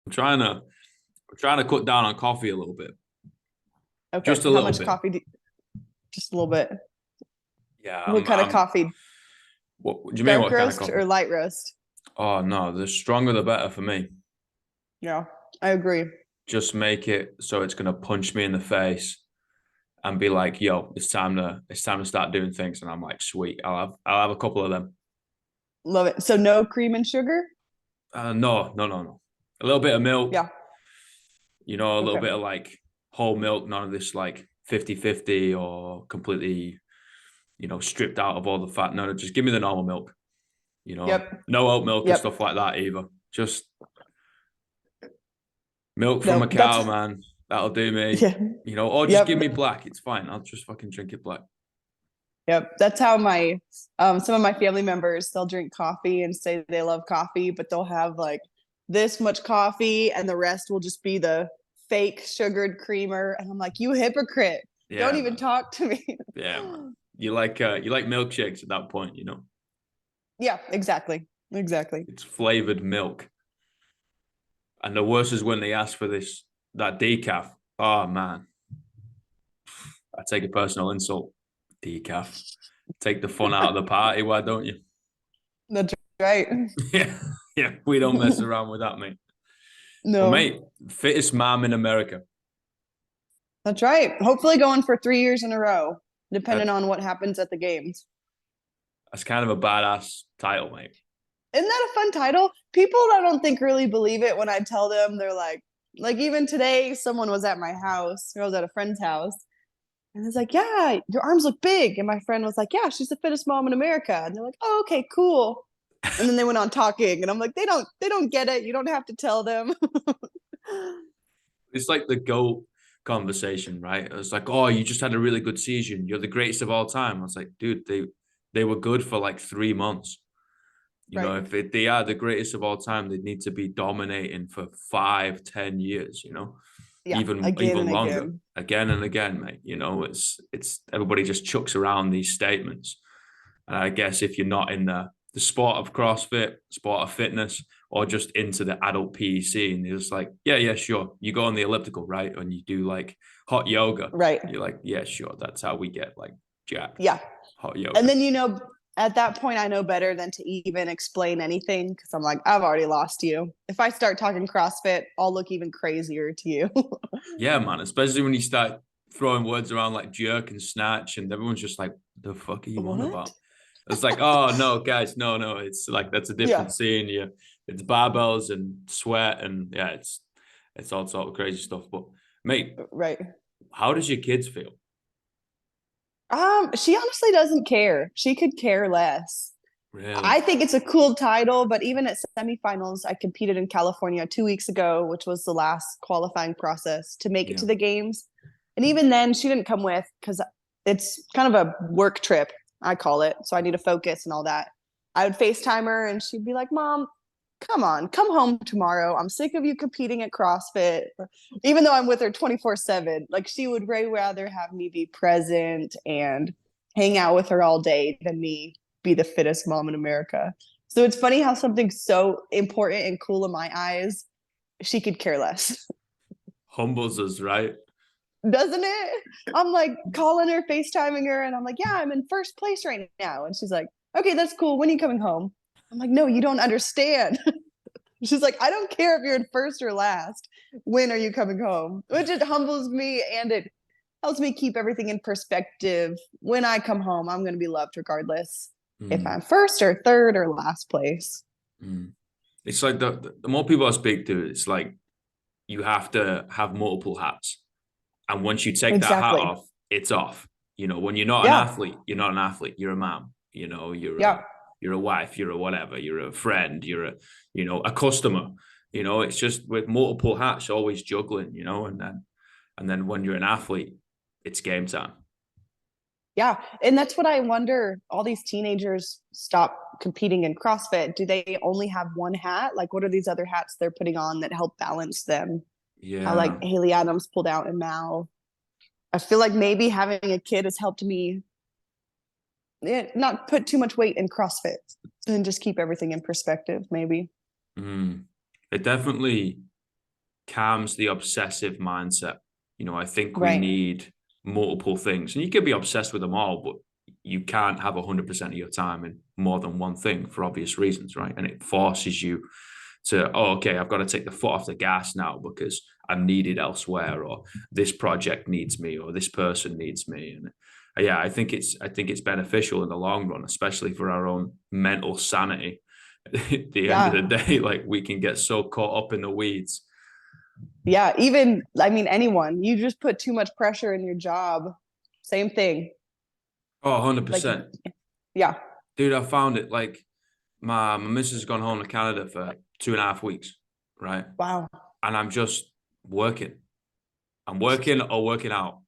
I'm trying to cut down on coffee a little bit. Okay. Just a How little much bit. coffee? Just a little bit. Yeah, What kind of coffee? what do you mean Dark what kind of roast coffee? or light roast? Oh no, the stronger the better for me. Yeah, I agree. Just make it so it's gonna punch me in the face and be like, yo, it's time to start doing things. And I'm like, sweet, I'll have a couple of them. Love it. So no cream and sugar? No, no, no, no. A little bit of milk, Yeah. a little Okay. bit of like whole milk, none of this like 50-50 or completely, stripped out of all the fat. No, no, just give me the normal milk, Yep. no oat milk and Yep. stuff like that either. Just milk from No, a that's cow, man. That'll do me. yeah. Or just give Yep. me black. It's fine. I'll just fucking drink it black. Yep. That's how my some of my family members, they'll drink coffee and say they love coffee, but they'll have like this much coffee and the rest will just be the fake sugared creamer. And I'm like, you hypocrite. Don't Yeah, even man. talk to me. Yeah, man. You like milkshakes at that point. Yeah, exactly. Exactly. It's flavored milk. And the worst is when they ask for that decaf. Oh man, I take a personal insult. Decaf. Take the fun out of the party, why don't you? That's right. Yeah, yeah. We don't mess around with that, mate. But No, mate, fittest mom in America. that's right. Hopefully going for 3 years in a row, depending That on what happens at the games. that's kind of a badass title, mate. Isn't that a fun title? People I don't think really believe it when I tell them. They're like even today, someone was at my house, or I was at a friend's house, and it's like, yeah, your arms look big. And my friend was like, yeah, she's the fittest mom in America. And they're like, oh, okay, cool. And then they went on talking, and I'm like, they don't get it. You don't have to tell them. It's like the GOAT conversation, right? It's like, oh, you just had a really good season. You're the greatest of all time. I was like, dude, they were good for like 3 months. Right. If they are the greatest of all time, they need to be dominating for 5, 10 years, Yeah. even Again even and longer, again. again and again, mate. It's everybody just chucks around these statements. And I guess if you're not in the sport of CrossFit, sport of fitness, or just into the adult PE scene, you're just like, yeah, yeah, sure. You go on the elliptical, right? And you do like hot yoga. Right. You're like, yeah, sure. That's how we get like jacked. Yeah. Hot And yoga. then at that point I know better than to even explain anything because I'm like, I've already lost you. If I start talking CrossFit, I'll look even crazier to you. Yeah, man. Especially when you start throwing words around like jerk and snatch, and everyone's just like, the fuck are you on What? about? It's like, oh no, guys, no, no. It's like that's a different Yeah. scene. Yeah, it's barbells and sweat, and yeah, it's all sort of crazy stuff. But mate, Right. how does your kids feel? She honestly doesn't care. She could care less. Really? I think it's a cool title, but even at semifinals, I competed in California 2 weeks ago, which was the last qualifying process to make it Yeah. to the games. And even then, she didn't come with because it's kind of a work trip, I call it. So I need to focus and all that. I would FaceTime her and she'd be like, Mom, come on, come home tomorrow. I'm sick of you competing at CrossFit. Even though I'm with her 24/7, like she would way rather have me be present and hang out with her all day than me be the fittest mom in America. So it's funny how something so important and cool in my eyes, she could care less. Humbles us, right? Doesn't it? I'm like calling her, FaceTiming her, and I'm like, yeah, I'm in first place right now. And she's like, okay, that's cool. When are you coming home? I'm like, no, you don't understand. She's like, I don't care if you're in first or last. When are you coming home? Which it humbles me and it helps me keep everything in perspective. When I come home, I'm going to be loved regardless if Mm, I'm first or third or last place. mm. It's like the more people I speak to, it's like you have to have multiple hats. And once you take that hat Exactly. off, it's off. When you're not an Yeah. athlete, you're not an athlete. You're a mom. You're a Yeah. you're a wife. You're a whatever. You're a friend. You're a customer. It's just with multiple hats, always juggling. And then when you're an athlete, it's game time. Yeah. And that's what I wonder. All these teenagers stop competing in CrossFit. Do they only have one hat? Like, what are these other hats they're putting on that help balance them? How, like, Yeah. Haley Adams pulled out in Mal. I feel like maybe having a kid has helped me not put too much weight in CrossFit and just keep everything in perspective, maybe. Mm. It definitely. calms the obsessive mindset. I think we Right. need multiple things, and you can be obsessed with them all, but you can't have 100% of your time in more than one thing for obvious reasons, right? And it forces you to, oh, okay, I've got to take the foot off the gas now because I'm needed elsewhere, or this project needs me, or this person needs me. And yeah, I think it's beneficial in the long run, especially for our own mental sanity. At the end of the Yeah. day, like, we can get so caught up in the weeds. Yeah. Even, I mean, anyone, you just put too much pressure in your job. Same thing. Oh, Like, 100%. yeah. Dude, I found it like my missus has gone home to Canada for 2.5 weeks, right? Wow. And I'm just working. I'm working or working out,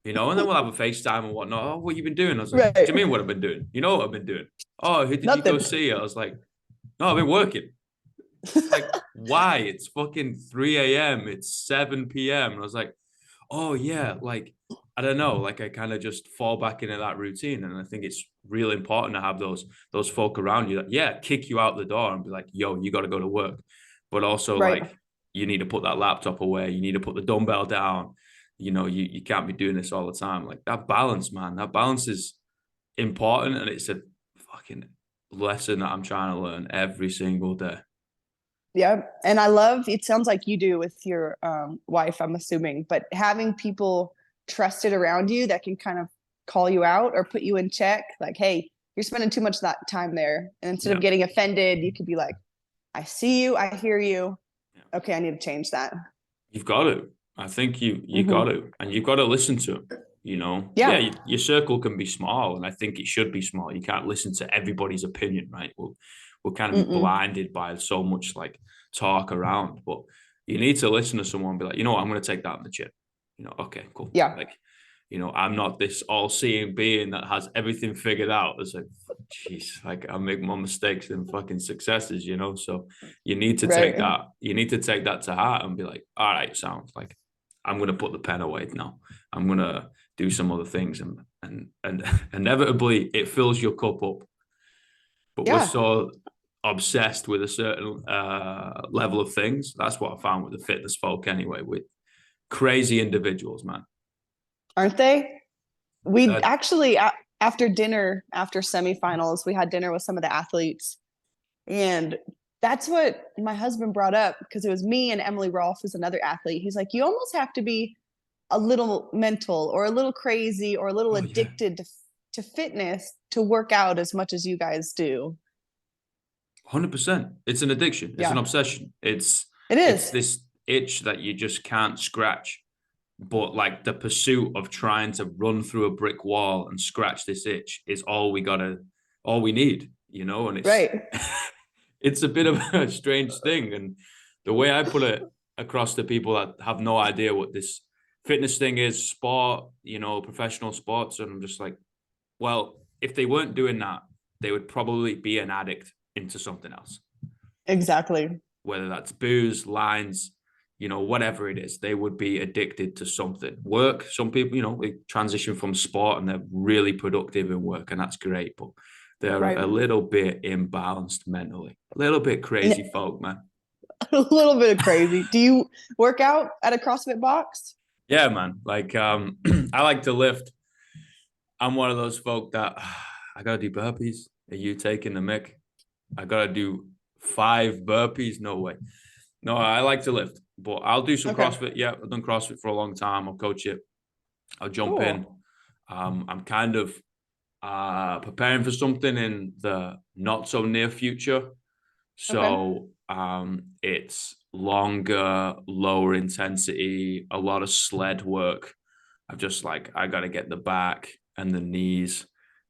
and then we'll have a FaceTime and whatnot. Oh, what you been doing? I was like, what do you Right. mean what I've been doing? You know what I've been doing? Oh, who did you go Nothing. see? I was like, no, I've been working. Like, why? It's fucking 3 a.m. It's 7 p.m. And I was like, oh yeah, like, I don't know, like, I kind of just fall back into that routine. And I think it's really important to have those folk around you that, yeah, kick you out the door and be like, yo, you got to go to work. But also, Right. like, you need to put that laptop away. You need to put the dumbbell down. You can't be doing this all the time. Like, that balance, man, that balance is important. And it's a fucking lesson that I'm trying to learn every single day. Yeah. And I love, it sounds like you do with your wife, I'm assuming, but having people trusted around you that can kind of call you out or put you in check, like, hey, you're spending too much of that time there. And instead of Yeah. getting offended, you could be like, I see you, I hear you. Yeah. Okay, I need to change that. You've got to. I think you got Mm-hmm. to, and you've got to listen to it. Yeah, Yeah. your circle can be small, and I think it should be small. You can't listen to everybody's opinion, right? We'll kind of be Mm-mm. blinded by so much like talk around, but you need to listen to someone and be like, you know what, I'm going to take that in the chin. Okay, cool. Yeah. Like, I'm not this all-seeing being that has everything figured out. It's like, jeez, like, I make more mistakes than fucking successes, So you need to take Right. that. You need to take that to heart and be like, all right, sounds like I'm gonna put the pen away now. I'm gonna do some other things, and inevitably it fills your cup up. But we're Yeah. so obsessed with a certain level of things. That's what I found with the fitness folk anyway, with crazy individuals, man. Aren't they? We That actually, after dinner, after semifinals, we had dinner with some of the athletes. And that's what my husband brought up because it was me and Emily Rolfe, who's another athlete. He's like, you almost have to be a little mental or a little crazy or a little oh yeah, addicted to fitness to work out as much as you guys do. 100%. It's an addiction. It's an Yeah, obsession. It's it it's is. this itch that you just can't scratch. But like, the pursuit of trying to run through a brick wall and scratch this itch is all we need, and it's Right. it's a bit of a strange thing. And the way I put it across to people that have no idea what this fitness thing is, sport, professional sports, and I'm just like, well, if they weren't doing that, they would probably be an addict into something else, Exactly. whether that's booze, lines, whatever it is. They would be addicted to something. Work, some people, they transition from sport and they're really productive in work, and that's great, but they're Right. a little bit imbalanced mentally, a little bit crazy folk, man. A little bit of crazy. Do you work out at a CrossFit box? Yeah, man. Like, I like to lift. I'm one of those folk that I gotta do burpees. Are you taking the mic? I gotta do 5 burpees. No way. No, I like to lift, but I'll do some Okay. CrossFit. Yeah, I've done CrossFit for a long time. I'll coach it. I'll jump in. Cool. I'm kind of preparing for something in the not so near future. Okay. So it's longer, lower intensity, a lot of sled work. I'm just like, I got to get the back and the knees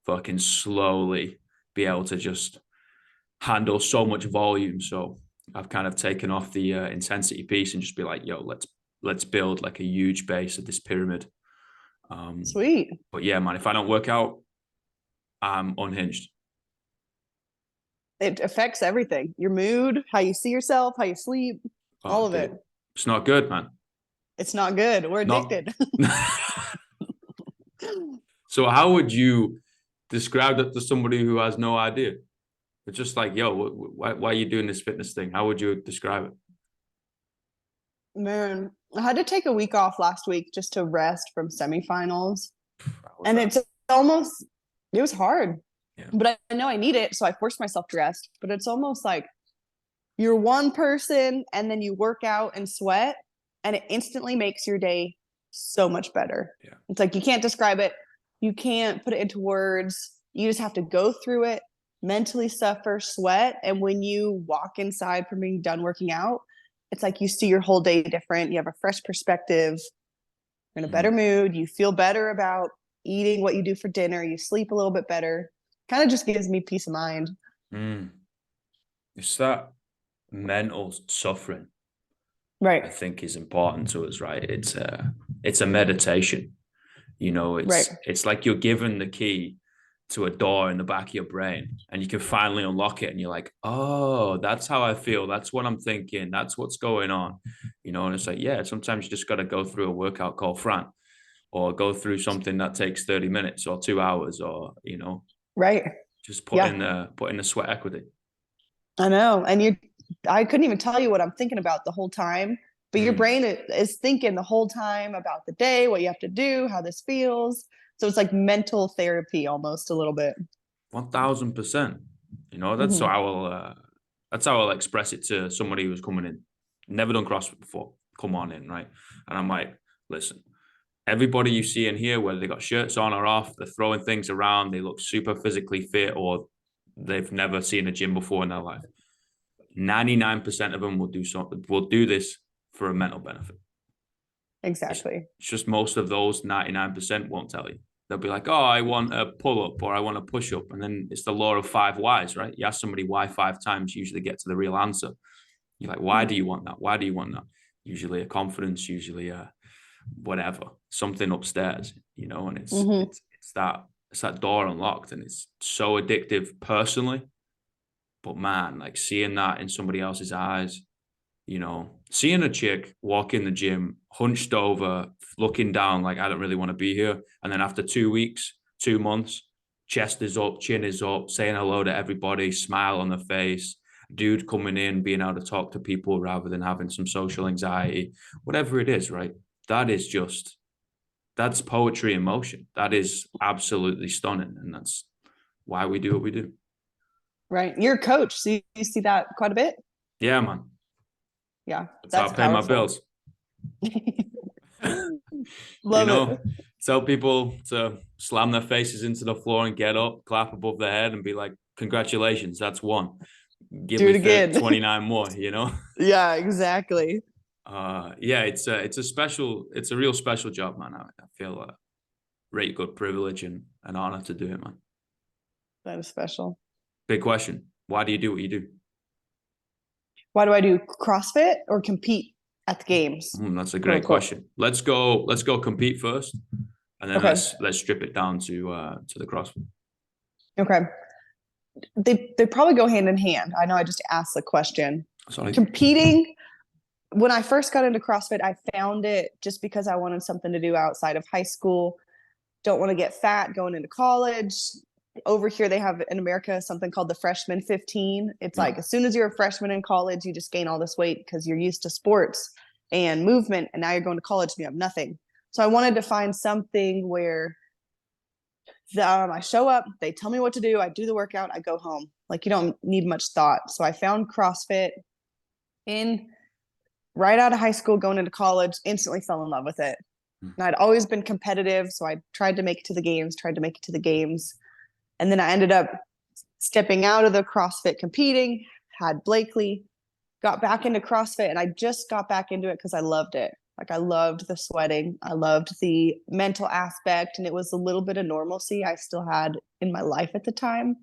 fucking slowly be able to just handle so much volume. So I've kind of taken off the intensity piece and just be like, yo, let's build like a huge base of this pyramid. Sweet. But yeah, man, if I don't work out, I'm unhinged. It affects everything. Your mood, how you see yourself, how you sleep, Oh, all of it. dude, it's not good, man. It's not good. We're Not. addicted. So how would you describe that to somebody who has no idea? It's just like, yo, why are you doing this fitness thing? How would you describe it? Man, I had to take a week off last week just to rest from semifinals. How was And that? it was hard, Yeah. but I know I need it. So I forced myself to rest. But it's almost like you're one person and then you work out and sweat, and it instantly makes your day so much better. Yeah. It's like you can't describe it, you can't put it into words. You just have to go through it, mentally suffer, sweat. And when you walk inside from being done working out, it's like you see your whole day different. You have a fresh perspective, you're in a better mood, you feel better about eating what you do for dinner, you sleep a little bit better. Kind of just gives me peace of mind. Mm. It's that mental suffering, Right. I think, is important to us, right? It's a meditation. You know, Right. it's like you're given the key to a door in the back of your brain, and you can finally unlock it, and you're like, oh, that's how I feel. That's what I'm thinking. That's what's going on. You know, and it's like, yeah, sometimes you just got to go through a workout called Fran, or go through something that takes 30 minutes or 2 hours, or, you know, Right. just Yeah. put in the sweat equity. I know. And I couldn't even tell you what I'm thinking about the whole time, but your brain is thinking the whole time about the day, what you have to do, how this feels. So it's like mental therapy almost a little bit. 1000%. You know, Mm-hmm. that's how I'll express it to somebody who's coming in, never done CrossFit before, come on in, right? And I'm like, listen, everybody you see in here, whether they got shirts on or off, they're throwing things around, they look super physically fit, or they've never seen a gym before in their life. 99% of them will do this for a mental benefit. Exactly. It's just most of those 99% won't tell you. They'll be like, oh, I want a pull up or I want a push up. And then it's the law of 5 whys, right? You ask somebody why 5 times, you usually get to the real answer. You're like, why do you want that? Why do you want that? Usually a confidence, usually a whatever, something upstairs, you know, and Mm-hmm. it's that door unlocked, and it's so addictive personally. But man, like seeing that in somebody else's eyes, you know, seeing a chick walk in the gym, hunched over, looking down like I don't really want to be here. And then after 2 weeks, 2 months, chest is up, chin is up, saying hello to everybody, smile on the face, dude coming in, being able to talk to people rather than having some social anxiety, whatever it is, right? That's poetry in motion. That is absolutely stunning. And that's why we do what we do. Right. You're a coach, so you see that quite a bit. Yeah, man. Yeah, That's how I that's pay my powerful. bills. You Love know, it. tell people to slam their faces into the floor and get up, clap above their head, and be like, congratulations, that's one. Give Do me it again. 29 more, you know? Yeah, exactly. Yeah, it's a real special job, man. I feel a really good privilege and an honor to do it, man. That is special. Big question. Why do you do what you do? Why do I do CrossFit or compete at the games, That's a quote great unquote? question. Let's go compete first, and then Okay. let's strip it down to the CrossFit. Okay. They probably go hand in hand. I know I just asked the question. Sorry. Competing, when I first got into CrossFit, I found it just because I wanted something to do outside of high school. Don't want to get fat going into college. Over here, they have in America something called the freshman 15. It's Yeah. like as soon as you're a freshman in college, you just gain all this weight because you're used to sports and movement. And now you're going to college and you have nothing. So I wanted to find something where I show up, they tell me what to do, I do the workout, I go home. Like you don't need much thought. So I found CrossFit in right out of high school, going into college, instantly fell in love with it. And I'd always been competitive, so I tried to make it to the games. And then I ended up stepping out of the CrossFit competing, had Blakely, got back into CrossFit, and I just got back into it because I loved it. Like I loved the sweating, I loved the mental aspect, and it was a little bit of normalcy I still had in my life at the time.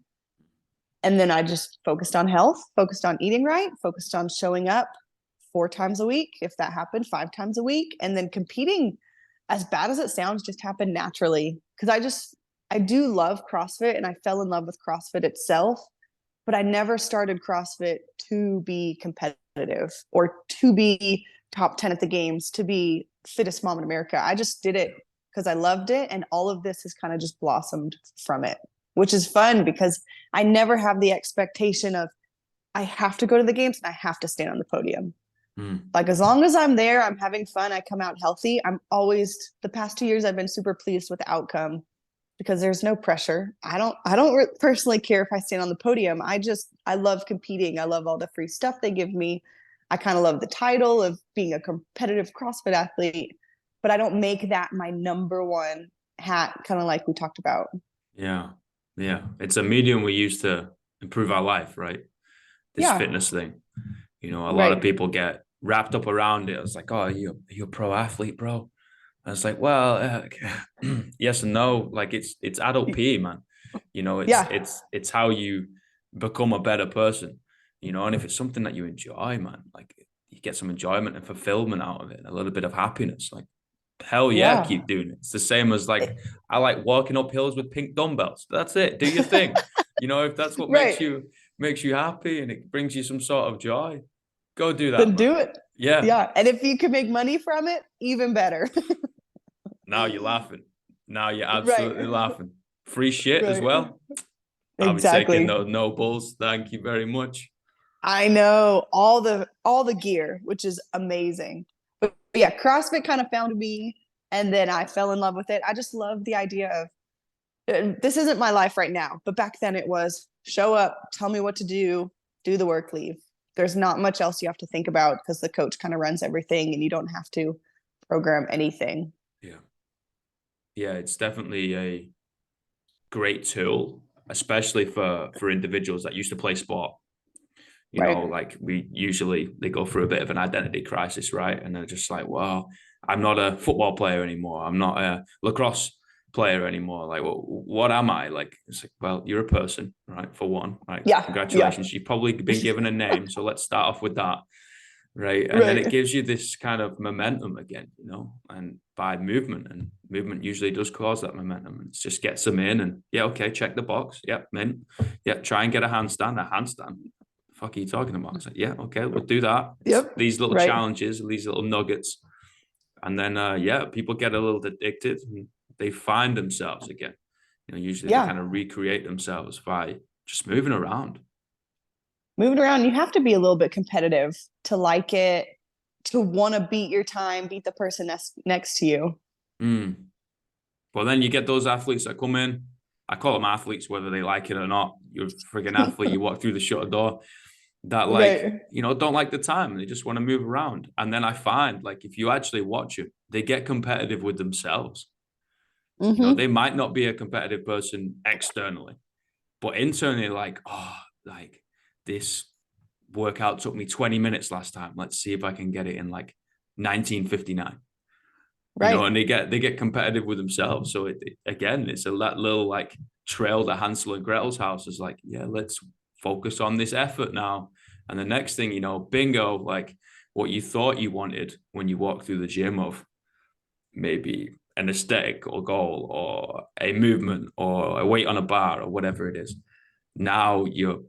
And then I just focused on health, focused on eating right, focused on showing up 4 times a week, if that happened, 5 times a week. And then competing, as bad as it sounds, just happened naturally. Because I do love CrossFit and I fell in love with CrossFit itself, but I never started CrossFit to be competitive or to be top 10 at the games, to be fittest mom in America. I just did it because I loved it. And all of this has kind of just blossomed from it, which is fun because I never have the expectation of I have to go to the games and I have to stand on the podium. Mm. Like as long as I'm there, I'm having fun, I come out healthy. I'm always the past 2 years I've been super pleased with the outcome because there's no pressure. I don't personally care if I stand on the podium. I love competing. I love all the free stuff they give me. I kind of love the title of being a competitive CrossFit athlete, but I don't make that my number one hat, kind of like we talked about. Yeah. Yeah. It's a medium we use to improve our life, right? This Yeah, fitness thing. You know, a lot of right. people get wrapped up around it. It's like, oh, you're a pro athlete, bro. And it's like, well, yes and no. Like it's adult PE, man. You know, Yeah, it's how you become a better person. You know, and if it's something that you enjoy, man, like you get some enjoyment and fulfillment out of it, and a little bit of happiness. Like, hell yeah, yeah. keep doing it. It's the same as like I like walking up hills with pink dumbbells. That's it. Do your thing. You know, if that's what Right. makes you happy and it brings you some sort of joy, go do that, Then man. do it. Yeah. Yeah. And if you can make money from it, even better. Now you're laughing. Now you're Right. absolutely laughing. Free shit as Right. well. I'll be taking Exactly. those no bulls. Thank you very much. I know all the gear, which is amazing. But yeah, CrossFit kind of found me and then I fell in love with it. I just love the idea of this isn't my life right now, but back then it was show up, tell me what to do the work, leave. There's not much else you have to think about because the coach kind of runs everything and you don't have to program anything. Yeah. Yeah, it's definitely a great tool, especially for individuals that used to play sport. You know, Right. like they go through a bit of an identity crisis, right? And they're just like, well, I'm not a football player anymore. I'm not a lacrosse player anymore. Like, what am I? Like, it's like, well, you're a person, right? For one, right? Yeah. Yeah. Congratulations. You've probably been given a name. So let's start off with that. Right. And then it Right. gives you this kind of momentum again, you know, and by movement, and movement usually does cause that momentum. It just gets them in and yeah, okay, check the box. Yeah, mint. Yeah, try and get a handstand. A handstand. The fuck are you talking about? It's like, yeah, okay, we'll do that. It's Yep. these little Right. challenges, these little nuggets. And then yeah, people get a little addicted and they find themselves again. You know, usually they kind Yeah. of recreate themselves by just moving around. Moving around, you have to be a little bit competitive to like it, to want to beat your time, beat the person next to you. Mm. But then you get those athletes that come in. I call them athletes, whether they like it or not. You're a friggin' athlete. You walk through the shutter door that, like, Right. you know, don't like the time. They just want to move around. And then I find, like, if you actually watch it, they get competitive with themselves. You know, they Mm-hmm. might not be a competitive person externally, but internally, like, oh, like this workout took me 20 minutes last time. Let's see if I can get it in like 1959. You know, Right. and they get competitive with themselves. So again, it's a little like trail to Hansel and Gretel's house is like, yeah, let's focus on this effort now. And the next thing, you know, bingo, like what you thought you wanted when you walked through the gym of maybe an aesthetic or goal or a movement or a weight on a bar or whatever it is. Now you're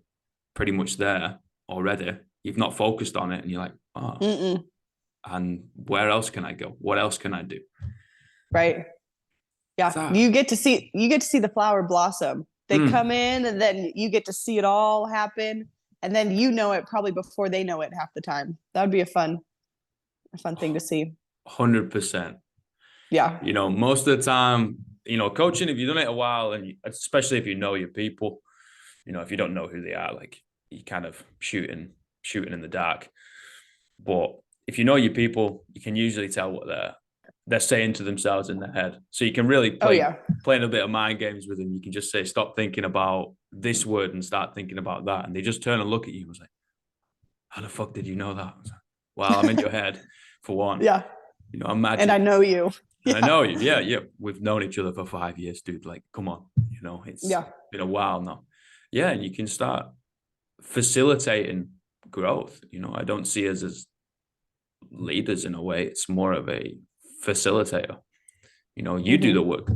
pretty much there already. You've not focused on it and you're like, oh, Mm-mm. and where else can I go? What else can I do? Right. Yeah. So, You get to see the flower blossom. They come mm, in and then you get to see it all happen. And then you know it probably before they know it half the time. That would be a fun thing to see. 100%. Yeah. You know, most of the time, you know, coaching, if you've done it a while, and especially if you know your people, you know, if you don't know who they are, like you kind of shooting in the dark. But if you know your people, you can usually tell what they're saying to themselves in their head. So you can really Oh play yeah. playing a bit of mind games with them. You can just say, stop thinking about this word and start thinking about that. And they just turn and look at you and was like, how the fuck did you know that? Like, well, I'm in your head for one. Yeah. You know, I'm And I magic. know you. And I Yeah. know you. Yeah, yeah. We've known each other for 5 years, dude. Like, come on. You know, it's Yeah. been a while now. Yeah, and you can start facilitating growth. You know, I don't see us as leaders in a way. It's more of a facilitator. You know, you do the Mm-hmm. work.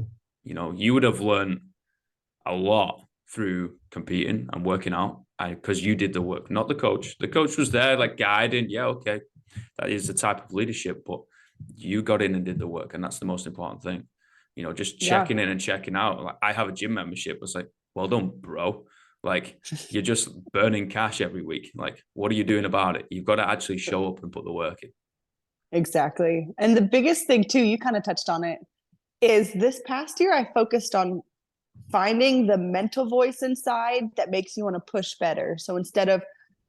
You know, you would have learned a lot through competing and working out because you did the work, not the coach. The coach was there, like guiding. Yeah, okay, that is the type of leadership, but you got in and did the work, and that's the most important thing. You know, just Yeah. checking in and checking out. Like I have a gym membership. It's like, well done, bro. Like, you're just burning cash every week. Like, what are you doing about it? You've got to actually show up and put the work in. Exactly. And the biggest thing too, you kind of touched on it, is this past year I focused on finding the mental voice inside that makes you want to push better. So instead of,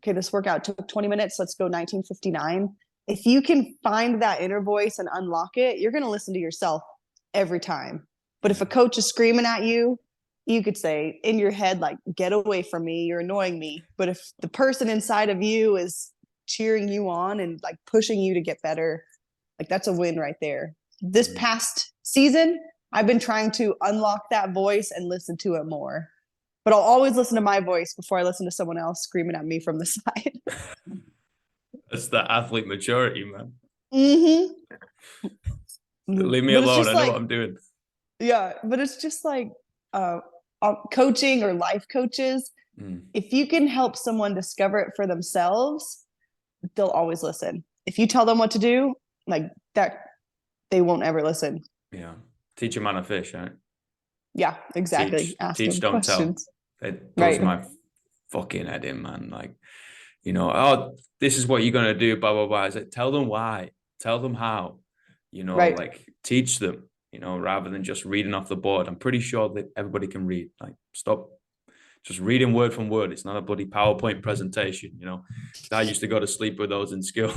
okay, this workout took 20 minutes, let's go 1959. If you can find that inner voice and unlock it, you're going to listen to yourself every time. But if a coach is screaming at you, you could say in your head, like, get away from me, you're annoying me. But if the person inside of you is cheering you on and like pushing you to get better, like, that's a win right there. This past season, I've been trying to unlock that voice and listen to it more. But I'll always listen to my voice before I listen to someone else screaming at me from the side. It's the athlete maturity, man. Mm-hmm. Leave me But it's alone. just I know like, what I'm doing. yeah, but it's just like uh, coaching or life coaches. If you can help someone discover it for themselves, they'll always listen. If you tell them what to do, like that, they won't ever listen. Yeah. Teach a man a fish, right? Yeah, exactly. Teach, Asking don't tell. questions. It does Right. my fucking head in, man. Like, oh, this is what you're gonna do, blah blah blah. It's like, tell them why, tell them how, Right. like, teach them, rather than just reading off the board. I'm pretty sure that everybody can read. Like, stop just reading word from word. It's not a bloody PowerPoint presentation, I used to go to sleep with those in school.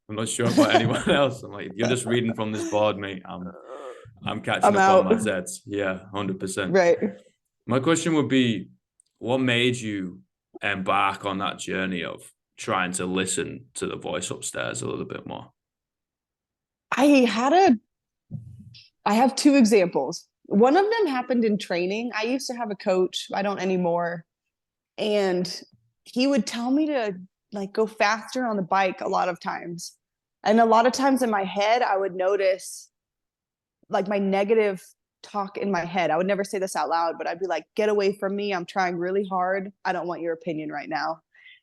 I'm not sure about anyone else. I'm like, if you're just reading from this board, mate, I'm catching I'm up on out. my sets. Yeah, 100%. Right. My question would be, what made you embark on that journey of trying to listen to the voice upstairs a little bit more? I had a I have two examples. One of them happened in training. I used to have a coach, I don't anymore, and he would tell me to like go faster on the bike a lot of times. And a lot of times in my head, I would notice like my negative talk in my head. I would never say this out loud, but I'd be like, get away from me. I'm trying really hard. I don't want your opinion right now.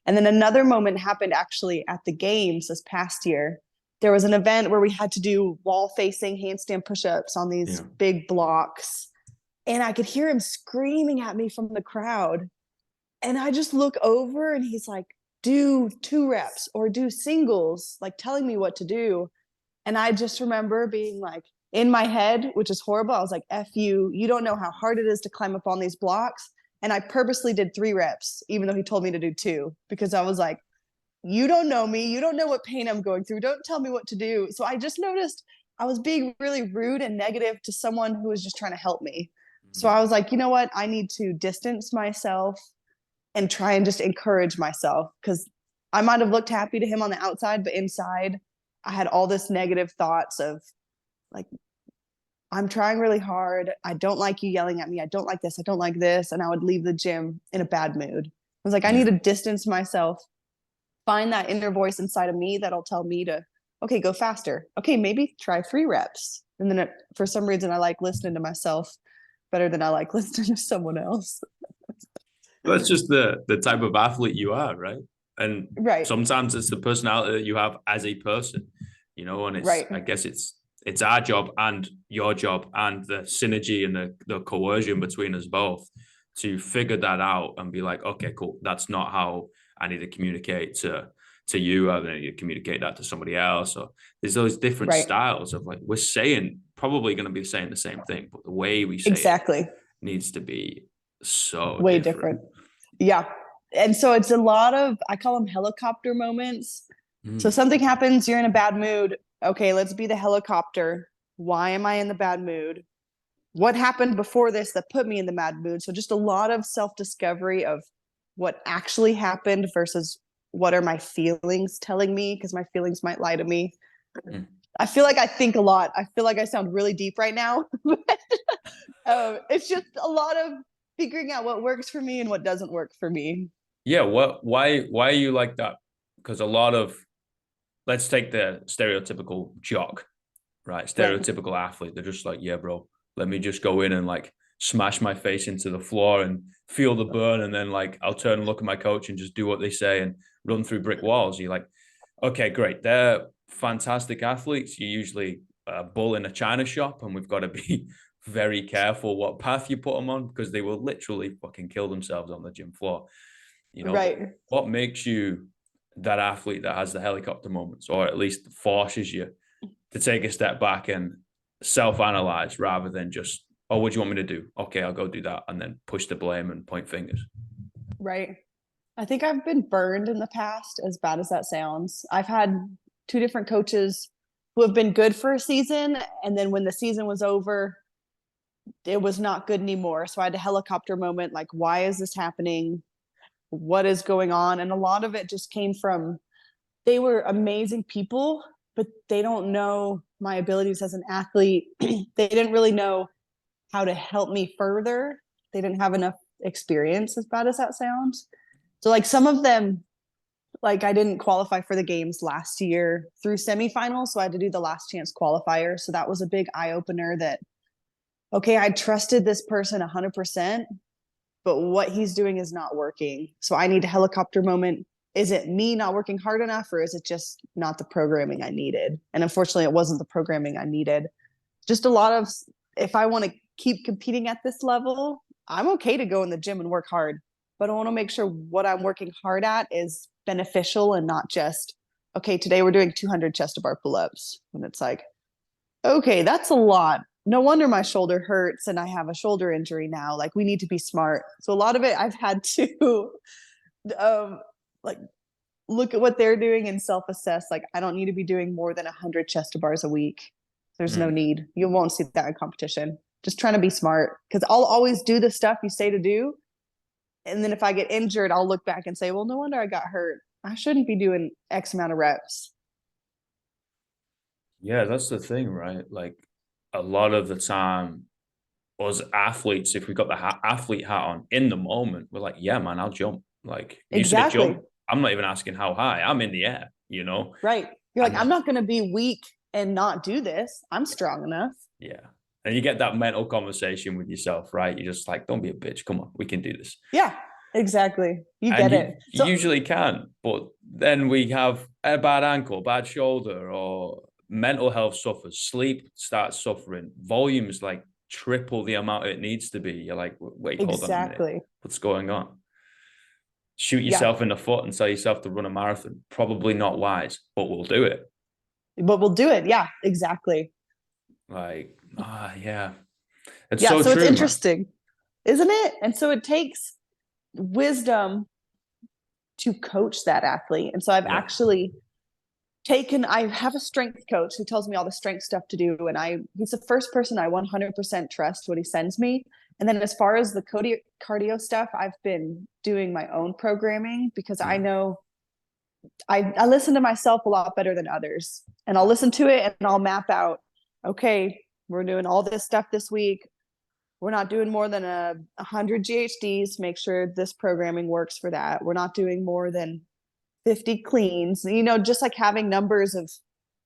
And then another moment happened actually at the games this past year. There was an event where we had to do wall facing handstand push-ups on these big blocks. And I could hear him screaming at me from the crowd. And I just look over and he's like, do 2 reps or do singles, like telling me what to do. And I just remember being like, in my head, which is horrible, I was like, F you, you don't know how hard it is to climb up on these blocks. And I purposely did 3 reps, even though he told me to do 2, because I was like, you don't know me. You don't know what pain I'm going through. Don't tell me what to do. So I just noticed I was being really rude and negative to someone who was just trying to help me. So I was like, you know what? I need to distance myself and try and just encourage myself, because I might have looked happy to him on the outside, but inside I had all this negative thoughts of like, I'm trying really hard. I don't like you yelling at me. I don't like this. I don't like this. And I would leave the gym in a bad mood. I was like, I need to distance myself, find that inner voice inside of me that'll tell me to, okay, go faster. Okay, maybe try 3 reps. And then for some reason, I like listening to myself better than I like listening to someone else. That's just the type of athlete you are, right? And Right. sometimes it's the personality that you have as a person, and Right. I guess it's our job and your job and the synergy and the coercion between us both to figure that out and be like, okay, cool. That's not how I need to communicate to you. I need to communicate that to somebody else. Or there's those different Right. styles of like, we're saying probably going to be saying the same thing, but the way we say Exactly. it needs to be so Way different. different. Yeah. And so it's a lot of, I call them helicopter moments. So something happens, you're in a bad mood. Okay, let's be the helicopter. Why am I in the bad mood? What happened before this that put me in the bad mood? So just a lot of self-discovery of what actually happened versus what are my feelings telling me, because my feelings might lie to me. I feel like I think a lot. I feel like I sound really deep right now. It's just a lot of figuring out what works for me and what doesn't work for me. Yeah, why are you like that? Because a lot of, let's take the stereotypical jock, right? Stereotypical athlete. They're just like, yeah, bro, let me just go in and like smash my face into the floor and feel the burn. And then like, I'll turn and look at my coach and just do what they say and run through brick walls. You're like, okay, great. They're fantastic athletes. You're usually a bull in a china shop, and we've got to be very careful what path you put them on, because they will literally fucking kill themselves on the gym floor. You know, Right. what makes you that athlete that has the helicopter moments, or at least forces you to take a step back and self-analyze rather than just, oh, what do you want me to do? Okay, I'll go do that, and then push the blame and point fingers. Right. I think I've been burned in the past, as bad as that sounds. I've had two different coaches who have been good for a season, and then when the season was over, it was not good anymore. So I had a helicopter moment, like, why is this happening? What is going on? And a lot of it just came from, they were amazing people, but they don't know my abilities as an athlete. They didn't really know how to help me further. They didn't have enough experience, as bad as that sounds. So like some of them, like I didn't qualify for the games last year through semifinals, so I had to do the last chance qualifier. So that was a big eye opener that, okay, I trusted this person 100%, but what he's doing is not working. So I need a helicopter moment. Is it me not working hard enough, or is it just not the programming I needed? And unfortunately, it wasn't the programming I needed. Just a lot of, if I want to keep competing at this level, I'm okay to go in the gym and work hard, but I want to make sure what I'm working hard at is beneficial and not just, okay, today we're doing 200 chest to bar pull-ups. And it's like, okay, that's a lot. No wonder my shoulder hurts and I have a shoulder injury now. Like, we need to be smart. So a lot of it I've had to like look at what they're doing and self-assess. Like, I don't need to be doing more than 100 chest to bars a week. There's no need. You won't see that in competition. Just trying to be smart, because I'll always do the stuff you say to do. And then if I get injured, I'll look back and say, well, no wonder I got hurt. I shouldn't be doing X amount of reps. Yeah, that's the thing, right? Like, a lot of the time, us athletes, if we got the athlete hat on in the moment, we're like, yeah, man, I'll jump. Like, you say Exactly. jump, I'm not even asking how high. I'm in the air, you know? Right. You're like, And I'm not going to be weak and not do this. I'm strong enough. yeah. And you get that mental conversation with yourself, right? You're just like, don't be a bitch. Come on, we can do this. Yeah, exactly. You And get you it. So usually can. But then we have a bad ankle, bad shoulder, or mental health suffers, sleep starts suffering, volumes like triple the amount it needs to be. You're like, wait, hold on a minute. exactly. What's going on? Shoot Yeah. yourself in the foot and tell yourself to run a marathon. Probably not wise, but we'll do it. But we'll do it. Yeah, exactly. Like, yeah. It's Yeah. so So it's true, man. interesting, isn't it? And so it takes wisdom to coach that athlete. And so I've Yeah. actually I have a strength coach who tells me all the strength stuff to do. And he's the first person I 100% trust what he sends me. And then as far as the cardio stuff, I've been doing my own programming, because I know I listen to myself a lot better than others. And I'll listen to it and I'll map out, okay, we're doing all this stuff this week. We're not doing more than 100 GHDs. Make sure this programming works for that. We're not doing more than 50 cleans, just like having numbers of,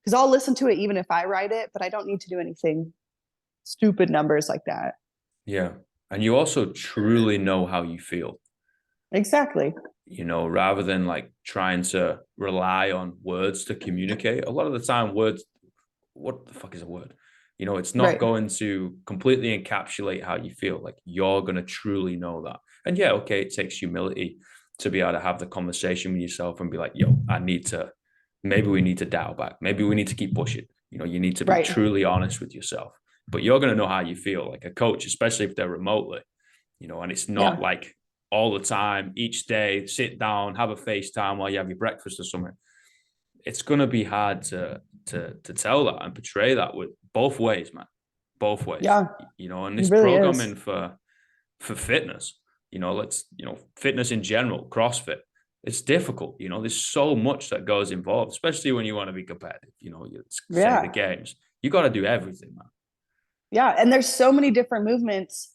because I'll listen to it even if I write it, but I don't need to do anything stupid numbers like that. Yeah. And you also truly know how you feel, Exactly. rather than like trying to rely on words to communicate. A lot of the time, words, what the fuck is a word? It's not Right. going to completely encapsulate how you feel. Like, you're going to truly know that. And yeah, okay, it takes humility to be able to have the conversation with yourself and be like, yo, maybe we need to dial back. Maybe we need to keep pushing. You need to be Right. truly honest with yourself. But you're going to know how you feel. Like, a coach, especially if they're remotely, and it's not Yeah. like all the time, each day, sit down, have a FaceTime while you have your breakfast or something. It's going to be hard to tell that and portray that with both ways, man. Both ways. Yeah. And It this really is. programming for fitness, fitness in general, CrossFit, it's difficult. There's so much that goes involved, especially when you want to be competitive. Say the Yeah. games, you got to do everything, man. Yeah. And there's so many different movements.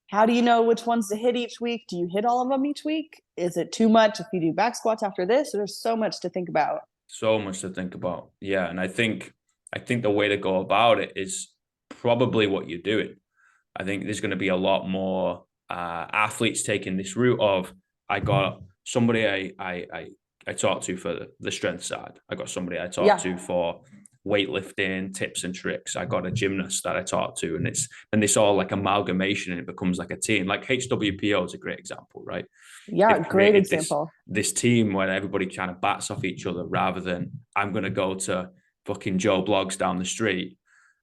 How do you know which ones to hit each week? Do you hit all of them each week? Is it too much if you do back squats after this? There's so much to think about. So much to think about. Yeah. And I think the way to go about it is probably what you're doing. I think there's going to be a lot more athletes taking this route of, I got somebody I talked to for the strength side. I got somebody I talked Yeah. to for weightlifting tips and tricks. I got a gymnast that I talked to, and it's all like amalgamation, and it becomes like a team. Like HWPO is a great example, right? Yeah, They've great created this example. this team where everybody kind of bats off each other, rather than I'm going to go to fucking Joe Blogs down the street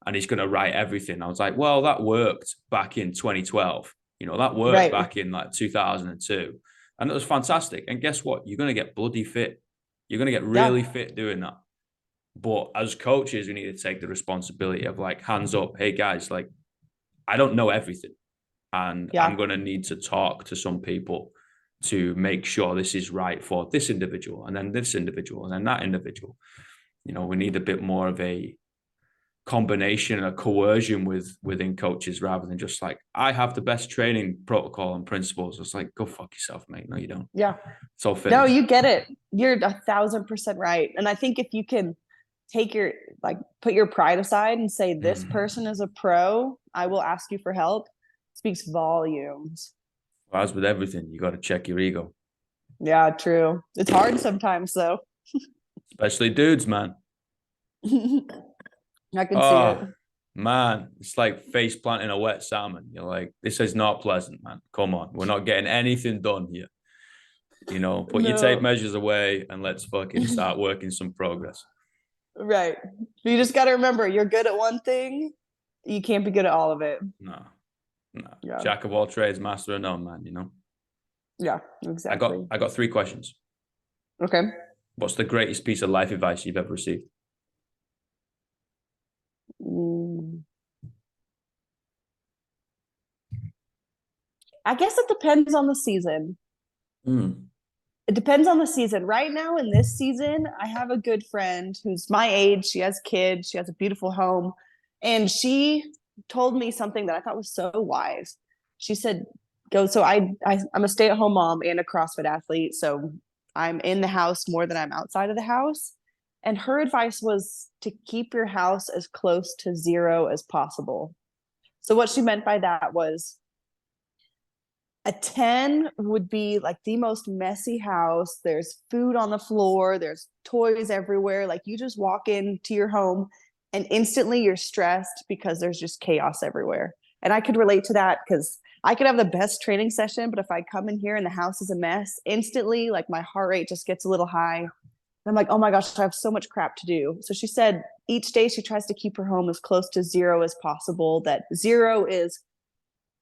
and he's going to write everything. I was like, well, that worked back in 2012. That worked Right. back in like 2002. And it was fantastic. And guess what? You're going to get bloody fit. You're going to get really Yeah. fit doing that. But as coaches, we need to take the responsibility of like, hands up. Hey, guys, like, I don't know everything. And I'm Yeah. going to need to talk to some people to make sure this is right for this individual, and then this individual, and then that individual. We need a bit more of a combination, a coercion within coaches, rather than just like, I have the best training protocol and principles. It's like, go fuck yourself, mate. No, you don't. Yeah. It's all No, fitness. you get it. You're 1,000% right. And I think if you can take your, like, put your pride aside and say, this person is a pro, I will ask you for help, speaks volumes. As with everything, you got to check your ego. Yeah, true. It's hard sometimes, though. Especially dudes, man. I can see it. Man, it's like face planting a wet salmon. You're like, this is not pleasant, man. Come on, we're not getting anything done here. Put your tape measures away and let's fucking start working some progress. Right. You just got to remember, you're good at one thing, you can't be good at all of it. No. Yeah. Jack of all trades, master of none, man. Yeah, exactly. I got 3 questions. Okay. What's the greatest piece of life advice you've ever received? I guess it depends on the season. It depends on the season. Right now, in this season, I have a good friend who's my age. She has kids. She has a beautiful home. And she told me something that I thought was so wise. She said, go. So I'm a stay-at-home mom and a CrossFit athlete. So I'm in the house more than I'm outside of the house. And her advice was to keep your house as close to 0 as possible. So what she meant by that was, a 10 would be like the most messy house. There's food on the floor. There's toys everywhere. Like, you just walk into your home and instantly you're stressed because there's just chaos everywhere. And I could relate to that, because I could have the best training session, but if I come in here and the house is a mess, instantly, like, my heart rate just gets a little high. And I'm like, oh my gosh, I have so much crap to do. So she said each day she tries to keep her home as close to 0 as possible. That 0 is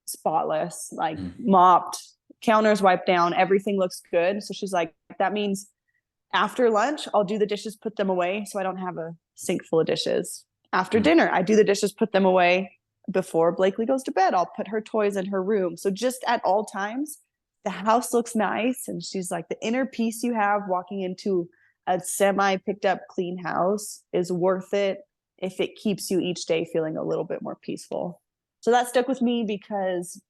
spotless, like mopped, counters wiped down, everything looks good. So she's like, that means after lunch, I'll do the dishes, put them away, so I don't have a sink full of dishes. After dinner, I do the dishes, put them away. Before Blakely goes to bed, I'll put her toys in her room. So just at all times, the house looks nice. And she's like, the inner peace you have walking into a semi picked up clean house is worth it if it keeps you each day feeling a little bit more peaceful. So that stuck with me because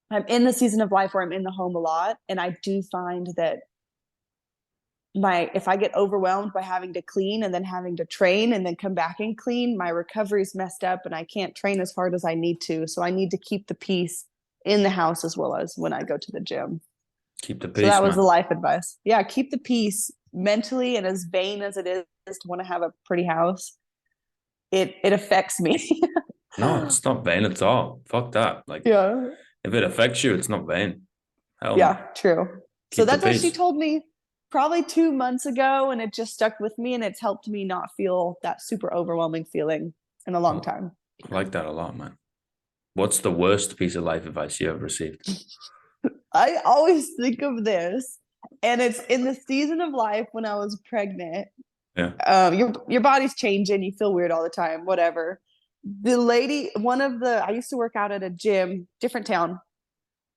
I'm in the season of life where I'm in the home a lot. And I do find that if I get overwhelmed by having to clean and then having to train and then come back and clean, my recovery is messed up and I can't train as hard as I need to. So I need to keep the peace in the house as well as when I go to the gym. Keep the peace. So that was the life advice. Yeah, keep the peace mentally. And as vain as it is to want to have a pretty house, it affects me. No, it's not vain at all. Fuck that. Like, yeah. If it affects you, it's not vain. Hell yeah, no. True. Keep so that's what she told me probably 2 months ago, and it just stuck with me, and it's helped me not feel that super overwhelming feeling in a long time. I like that a lot, man. What's the worst piece of life advice you ever received? I always think of this, and it's in the season of life when I was pregnant. Yeah. Your body's changing, you feel weird all the time, whatever. The lady, I used to work out at a gym, different town.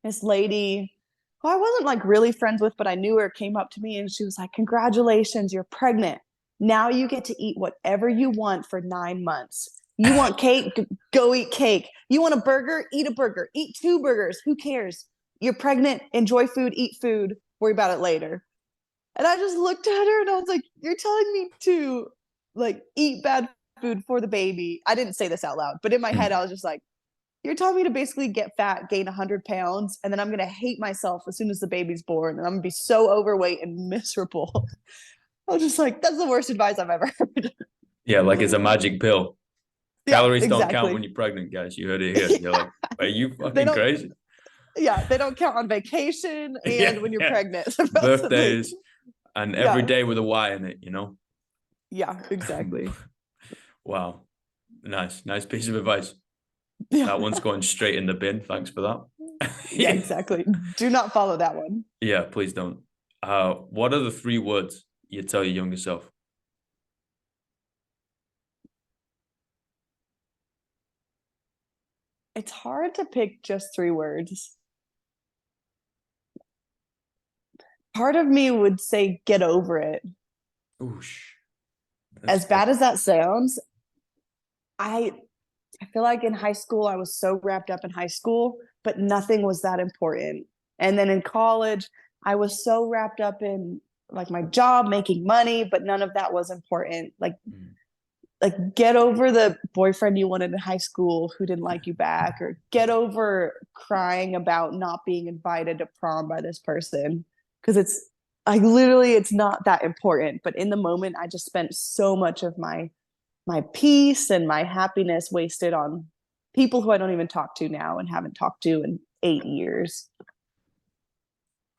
This lady, who I wasn't like really friends with, but I knew her, came up to me and she was like, congratulations, you're pregnant. Now you get to eat whatever you want for 9 months. You want cake? Go eat cake. You want a burger? Eat a burger. Eat 2 burgers. Who cares? You're pregnant. Enjoy food. Eat food. Worry about it later. And I just looked at her and I was like, you're telling me to like eat bad food for the baby. I didn't say this out loud, but in my head, I was just like, you're telling me to basically get fat, gain 100 pounds, and then I'm going to hate myself as soon as the baby's born, and I'm going to be so overweight and miserable. I was just like, that's the worst advice I've ever heard. Yeah, like it's a magic pill. Yeah, Calories don't count exactly. when you're pregnant, guys. You heard it here. You're like, are you They fucking don't. crazy? Yeah, they don't count on vacation Yeah, and when you're yeah. pregnant, supposedly. Birthdays and every Yeah, day with a Y in it, you know? yeah, exactly. Wow. Nice piece of advice. Yeah, That one's going straight in the bin. Thanks for yeah, that. exactly. Do not follow that one. Yeah, please don't. What are the 3 words you tell your younger self? It's hard to pick just 3 words. Part of me would say get over it. Oosh. That's As good. bad as that sounds, I I feel like in high school I was so wrapped up in high school, but nothing was that important. And then in college, I was so wrapped up in like my job, making money, but none of that was important. Mm. Like get over the boyfriend you wanted in high school who didn't like you back, or get over crying about not being invited to prom by this person, because it's like literally it's not that important, but in the moment I just spent so much of my peace and my happiness wasted on people who I don't even talk to now and haven't talked to in 8 years.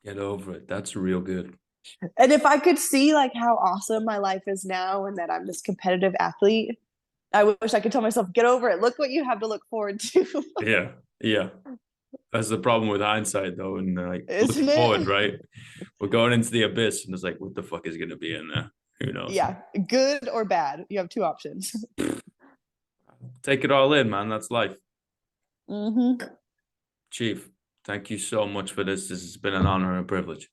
Get over it. That's real good. And if I could see like how awesome my life is now and that I'm this competitive athlete, I wish I could tell myself, get over it. Look what you have to look forward to. Yeah. Yeah. That's the problem with hindsight, though. And like looking Isn't forward, it? right? We're going into the abyss, and it's like, what the fuck is going to be in there? Who knows? Yeah, good or bad. You have two options. Take it all in, man. That's life. Mm-hmm. Chief, thank you so much for this. This has been an honor and a privilege.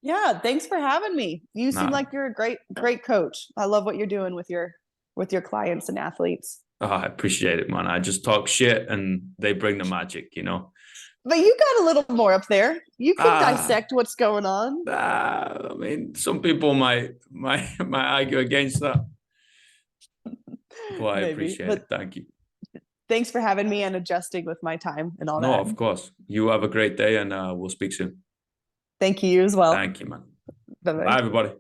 Yeah, thanks for having me. You seem Nah, like you're a great coach. I love what you're doing with your clients and athletes. oh, I appreciate it, man. I just talk shit and they bring the magic, you know? But you got a little more up there. You can Ah, dissect what's going on. I mean, some people might argue against that, but I Maybe. appreciate But it. Thank you. thanks for having me and adjusting with my time and all No, that. of course. You have a great day and we'll speak soon. Thank you as well. Thank you, man. Bye Bye, bye. everybody.